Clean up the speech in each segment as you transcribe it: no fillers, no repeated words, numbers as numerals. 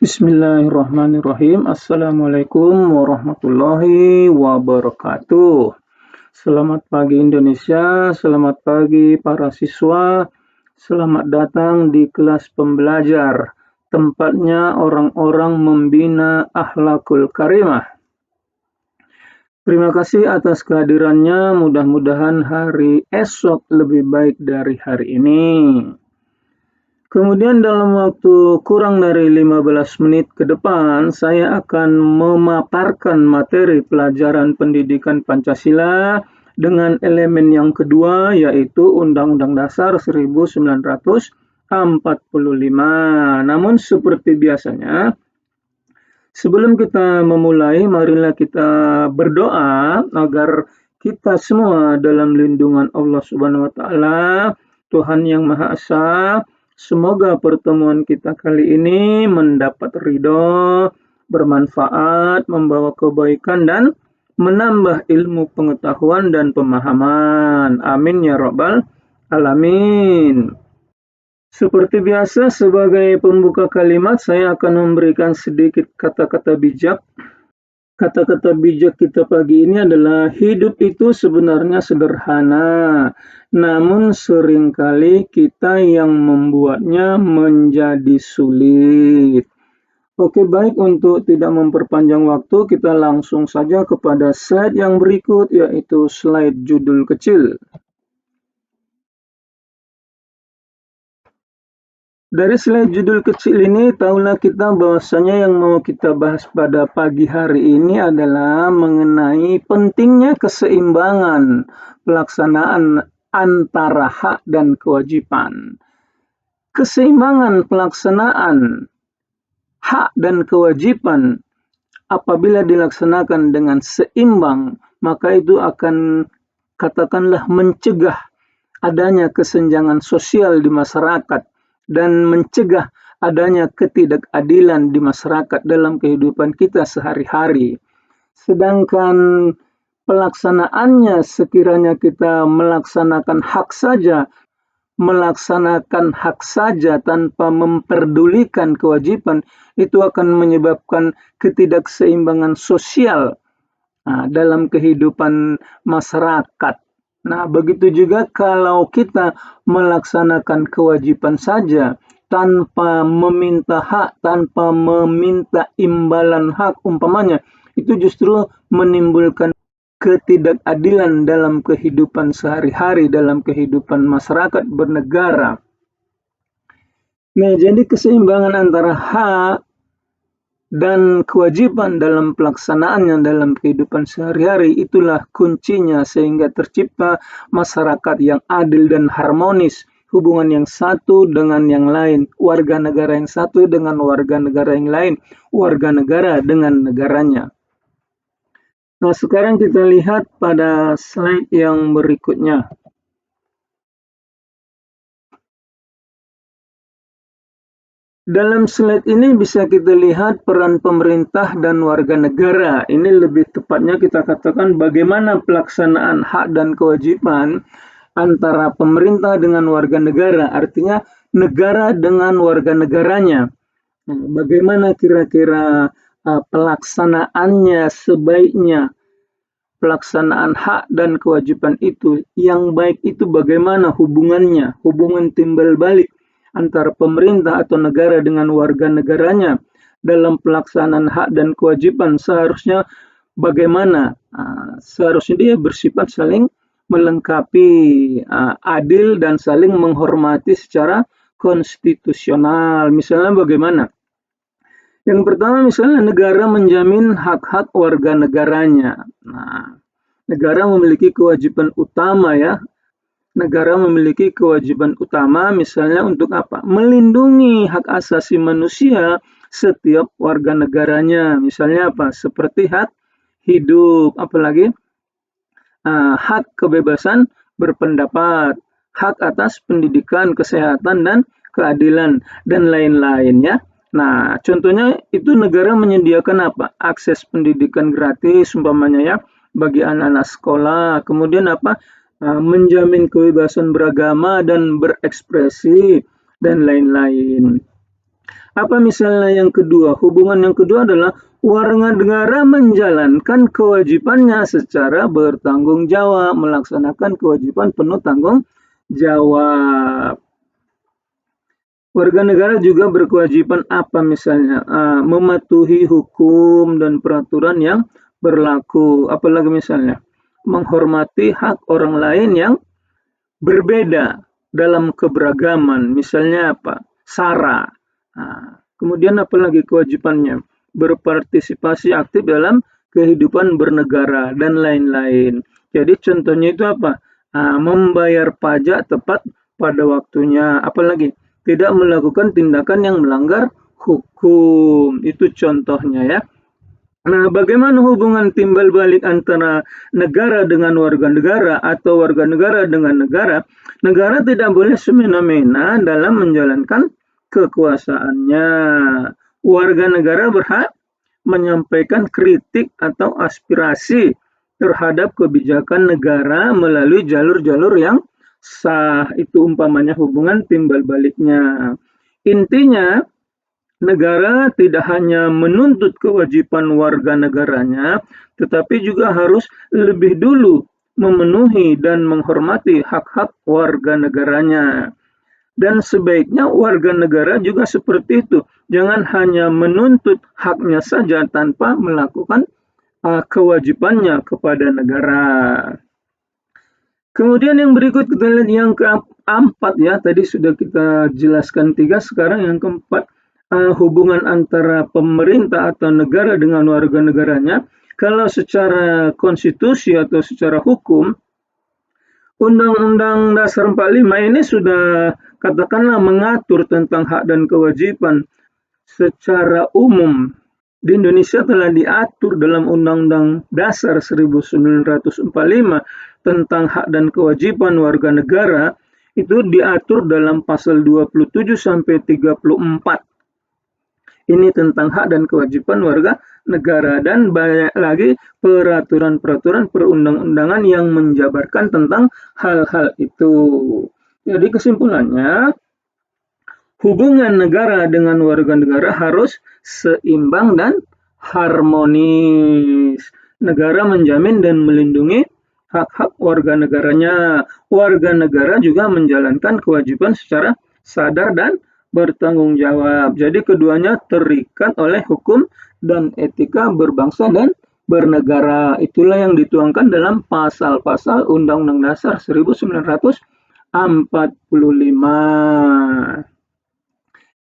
Bismillahirrahmanirrahim. Assalamualaikum warahmatullahi wabarakatuh. Selamat pagi Indonesia, selamat pagi para siswa, selamat datang di kelas pembelajar. Tempatnya orang-orang membina akhlakul karimah. Terima kasih atas kehadirannya, mudah-mudahan hari esok lebih baik dari hari ini. Kemudian dalam waktu kurang dari 15 menit ke depan, saya akan memaparkan materi pelajaran pendidikan Pancasila dengan elemen yang kedua, yaitu Undang-Undang Dasar 1945. Namun seperti biasanya, sebelum kita memulai, marilah kita berdoa agar kita semua dalam lindungan Allah Subhanahu wa Ta'ala, Tuhan yang Maha Esa. Semoga pertemuan kita kali ini mendapat ridho, bermanfaat, membawa kebaikan, dan menambah ilmu pengetahuan dan pemahaman. Amin ya Rabbal Alamin. Seperti biasa, sebagai pembuka kalimat, saya akan memberikan sedikit kata-kata bijak. Kata-kata bijak kita pagi ini adalah hidup itu sebenarnya sederhana, namun seringkali kita yang membuatnya menjadi sulit. Oke, baik, untuk tidak memperpanjang waktu, kita langsung saja kepada slide yang berikut, yaitu slide judul kecil. Dari slide judul kecil ini, tahulah kita bahwasanya yang mau kita bahas pada pagi hari ini adalah mengenai pentingnya keseimbangan pelaksanaan antara hak dan kewajiban. Keseimbangan pelaksanaan hak dan kewajiban apabila dilaksanakan dengan seimbang, maka itu akan katakanlah mencegah adanya kesenjangan sosial di masyarakat dan mencegah adanya ketidakadilan di masyarakat dalam kehidupan kita sehari-hari. Sedangkan pelaksanaannya sekiranya kita melaksanakan hak saja tanpa memperdulikan kewajiban, itu akan menyebabkan ketidakseimbangan sosial dalam kehidupan masyarakat. Nah, begitu juga kalau kita melaksanakan kewajiban saja tanpa meminta hak, tanpa meminta imbalan hak umpamanya, itu justru menimbulkan ketidakadilan dalam kehidupan sehari-hari, dalam kehidupan masyarakat bernegara. Nah, jadi keseimbangan antara hak dan kewajiban dalam pelaksanaannya dalam kehidupan sehari-hari itulah kuncinya sehingga tercipta masyarakat yang adil dan harmonis, hubungan yang satu dengan yang lain, warga negara yang satu dengan warga negara yang lain, warga negara dengan negaranya. Nah, sekarang kita lihat pada slide yang berikutnya. Dalam slide ini bisa kita lihat peran pemerintah dan warga negara. Ini lebih tepatnya kita katakan bagaimana pelaksanaan hak dan kewajiban antara pemerintah dengan warga negara, artinya negara dengan warga negaranya. Nah, bagaimana kira-kira pelaksanaannya sebaiknya, pelaksanaan hak dan kewajiban itu, yang baik itu bagaimana hubungannya, hubungan timbal balik antara pemerintah atau negara dengan warga negaranya dalam pelaksanaan hak dan kewajiban seharusnya bagaimana? Seharusnya dia bersifat saling melengkapi, adil dan saling menghormati secara konstitusional. Misalnya bagaimana? Yang pertama misalnya negara menjamin hak-hak warga negaranya. Nah, negara memiliki kewajiban utama ya. Negara memiliki kewajiban utama misalnya untuk apa? Melindungi hak asasi manusia setiap warga negaranya. Misalnya apa? Seperti hak hidup, apalagi hak kebebasan berpendapat, hak atas pendidikan, kesehatan, dan keadilan, dan lain-lainnya. Nah, contohnya itu negara menyediakan apa? Akses pendidikan gratis, umpamanya ya, bagi anak-anak sekolah. Kemudian apa? Menjamin kebebasan beragama dan berekspresi dan lain-lain. Apa misalnya yang kedua? Hubungan yang kedua adalah warga negara menjalankan kewajibannya secara bertanggung jawab, melaksanakan kewajiban penuh tanggung jawab. Warga negara juga berkewajiban apa misalnya? Mematuhi hukum dan peraturan yang berlaku. Apalagi misalnya? Menghormati hak orang lain yang berbeda dalam keberagaman. Misalnya apa? SARA. Kemudian apalagi kewajibannya? Berpartisipasi aktif dalam kehidupan bernegara dan lain-lain. Jadi contohnya itu apa? Membayar pajak tepat pada waktunya. Apalagi tidak melakukan tindakan yang melanggar hukum. Itu contohnya ya. Nah, bagaimana hubungan timbal balik antara negara dengan warga negara atau warga negara dengan negara? Negara tidak boleh semena-mena dalam menjalankan kekuasaannya. Warga negara berhak menyampaikan kritik atau aspirasi terhadap kebijakan negara melalui jalur-jalur yang sah. Itu umpamanya hubungan timbal baliknya. Intinya, negara tidak hanya menuntut kewajiban warga negaranya, tetapi juga harus lebih dulu memenuhi dan menghormati hak-hak warga negaranya. Dan sebaiknya warga negara juga seperti itu. Jangan hanya menuntut haknya saja tanpa melakukan kewajibannya kepada negara. Kemudian yang berikut kita lihat yang keempat ya, tadi sudah kita jelaskan 3, sekarang yang keempat, hubungan antara pemerintah atau negara dengan warga negaranya. Kalau secara konstitusi atau secara hukum, Undang-Undang Dasar 45 ini sudah katakanlah mengatur tentang hak dan kewajiban secara umum. Di Indonesia telah diatur dalam Undang-Undang Dasar 1945 tentang hak dan kewajiban warga negara, itu diatur dalam pasal 27 sampai 34. Ini tentang hak dan kewajiban warga negara, dan banyak lagi peraturan-peraturan perundang-undangan yang menjabarkan tentang hal-hal itu. Jadi kesimpulannya, hubungan negara dengan warga negara harus seimbang dan harmonis. Negara menjamin dan melindungi hak-hak warga negaranya. Warga negara juga menjalankan kewajiban secara sadar dan bertanggung jawab. Jadi keduanya terikat oleh hukum dan etika berbangsa dan bernegara. Itulah yang dituangkan dalam pasal-pasal Undang-Undang Dasar 1945.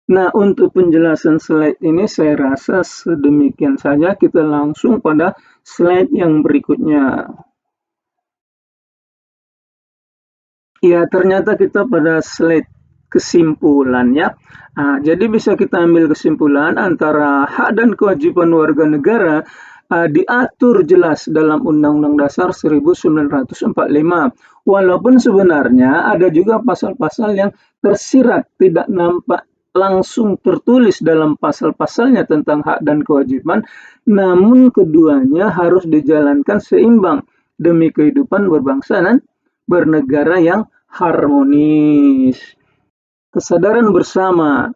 Nah, untuk penjelasan slide ini saya rasa sedemikian saja. Kita langsung pada slide yang berikutnya. Ya, ternyata kita pada slide kesimpulan ya. Jadi bisa kita ambil kesimpulan antara hak dan kewajiban warga negara diatur jelas dalam Undang-Undang Dasar 1945. Walaupun sebenarnya ada juga pasal-pasal yang tersirat, tidak nampak langsung tertulis dalam pasal-pasalnya tentang hak dan kewajiban, namun keduanya harus dijalankan seimbang demi kehidupan berbangsa dan bernegara yang harmonis. Kesadaran bersama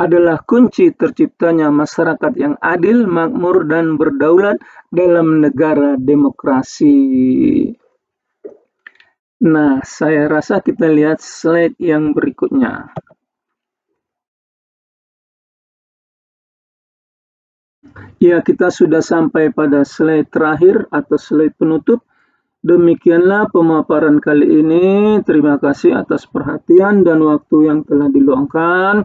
adalah kunci terciptanya masyarakat yang adil, makmur, dan berdaulat dalam negara demokrasi. Nah, saya rasa kita lihat slide yang berikutnya. Ya, kita sudah sampai pada slide terakhir atau slide penutup. Demikianlah pemaparan kali ini. Terima kasih atas perhatian dan waktu yang telah diluangkan.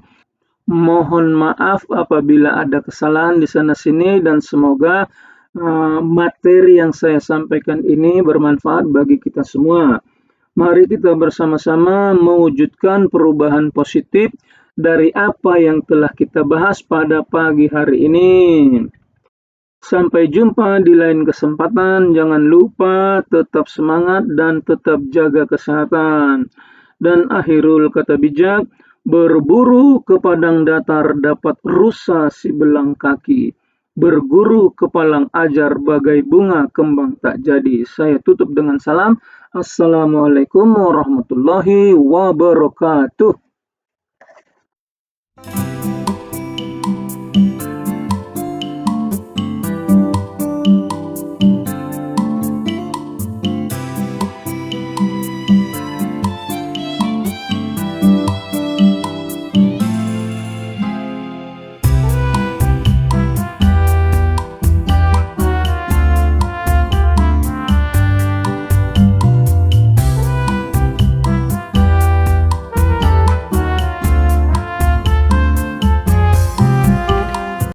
Mohon maaf apabila ada kesalahan di sana-sini, dan semoga materi yang saya sampaikan ini bermanfaat bagi kita semua. Mari kita bersama-sama mewujudkan perubahan positif dari apa yang telah kita bahas pada pagi hari ini. Sampai jumpa di lain kesempatan. Jangan lupa tetap semangat dan tetap jaga kesehatan. Dan akhirul kata bijak, berburu ke padang datar dapat rusa si belang kaki. Berguru ke palang ajar bagai bunga kembang tak jadi. Saya tutup dengan salam. Assalamualaikum warahmatullahi wabarakatuh.